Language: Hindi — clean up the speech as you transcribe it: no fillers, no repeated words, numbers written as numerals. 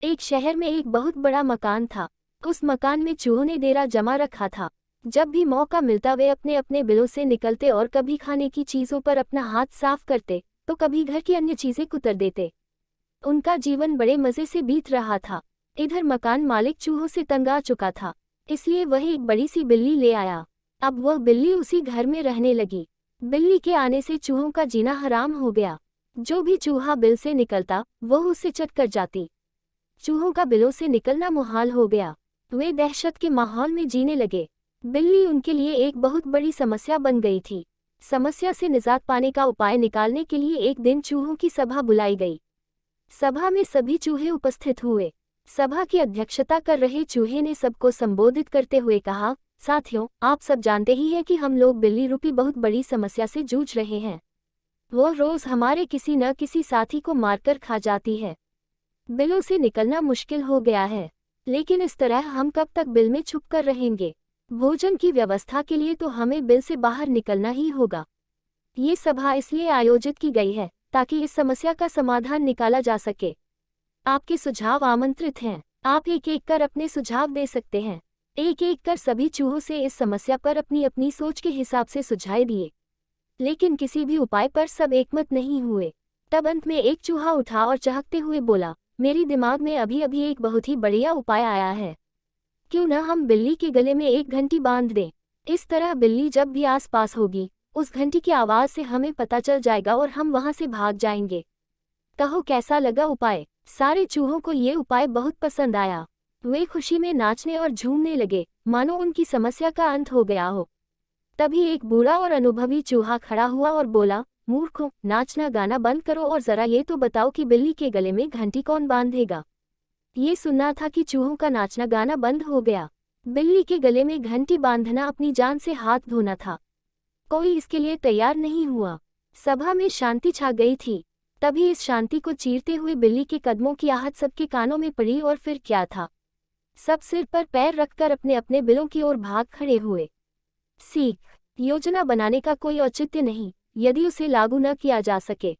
एक शहर में एक बहुत बड़ा मकान था। उस मकान में चूहों ने डेरा जमा रखा था। जब भी मौका मिलता वे अपने अपने बिलों से निकलते और कभी खाने की चीज़ों पर अपना हाथ साफ करते तो कभी घर की अन्य चीज़ें कुतर देते। उनका जीवन बड़े मज़े से बीत रहा था। इधर मकान मालिक चूहों से तंग आ चुका था, इसलिए वह एक बड़ी सी बिल्ली ले आया। अब वह बिल्ली उसी घर में रहने लगी। बिल्ली के आने से चूहों का जीना हराम हो गया। जो भी चूहा बिल से निकलता वह उससे चट कर जाती। चूहों का बिलों से निकलना मुहाल हो गया। वे दहशत के माहौल में जीने लगे। बिल्ली उनके लिए एक बहुत बड़ी समस्या बन गई थी। समस्या से निजात पाने का उपाय निकालने के लिए एक दिन चूहों की सभा बुलाई गई। सभा में सभी चूहे उपस्थित हुए। सभा की अध्यक्षता कर रहे चूहे ने सबको संबोधित करते हुए कहा, साथियों, आप सब जानते ही हैं कि हम लोग बिल्ली रूपी बहुत बड़ी समस्या से जूझ रहे हैं। वो रोज हमारे किसी न किसी साथी को मारकर खा जाती है। बिलों से निकलना मुश्किल हो गया है, लेकिन इस तरह हम कब तक बिल में छुप कर रहेंगे। भोजन की व्यवस्था के लिए तो हमें बिल से बाहर निकलना ही होगा। ये सभा इसलिए आयोजित की गई है ताकि इस समस्या का समाधान निकाला जा सके। आपके सुझाव आमंत्रित हैं। आप एक एक कर अपने सुझाव दे सकते हैं। एक एक कर सभी चूहों से इस समस्या पर अपनी अपनी सोच के हिसाब से सुझाव दिए, लेकिन किसी भी उपाय पर सब एकमत नहीं हुए। तब अंत में एक चूहा उठा और चहकते हुए बोला, मेरी दिमाग में अभी अभी एक बहुत ही बढ़िया उपाय आया है। क्यों न हम बिल्ली के गले में एक घंटी बांध दें। इस तरह बिल्ली जब भी आस पास होगी उस घंटी की आवाज़ से हमें पता चल जाएगा और हम वहां से भाग जाएंगे। कहो कैसा लगा उपाय। सारे चूहों को ये उपाय बहुत पसंद आया। वे खुशी में नाचने और झूमने लगे, मानो उनकी समस्या का अंत हो गया हो। तभी एक बूढ़ा और अनुभवी चूहा खड़ा हुआ और बोला, मूर्खों, नाचना गाना बंद करो और जरा ये तो बताओ कि बिल्ली के गले में घंटी कौन बांधेगा। ये सुनना था कि चूहों का नाचना गाना बंद हो गया। बिल्ली के गले में घंटी बांधना अपनी जान से हाथ धोना था। कोई इसके लिए तैयार नहीं हुआ। सभा में शांति छा गई थी। तभी इस शांति को चीरते हुए बिल्ली के कदमों की आहट सबके कानों में पड़ी और फिर क्या था, सब सिर पर पैर रखकर अपने अपने बिलों की ओर भाग खड़े हुए। सीख, योजना बनाने का कोई औचित्य नहीं यदि उसे लागू न किया जा सके।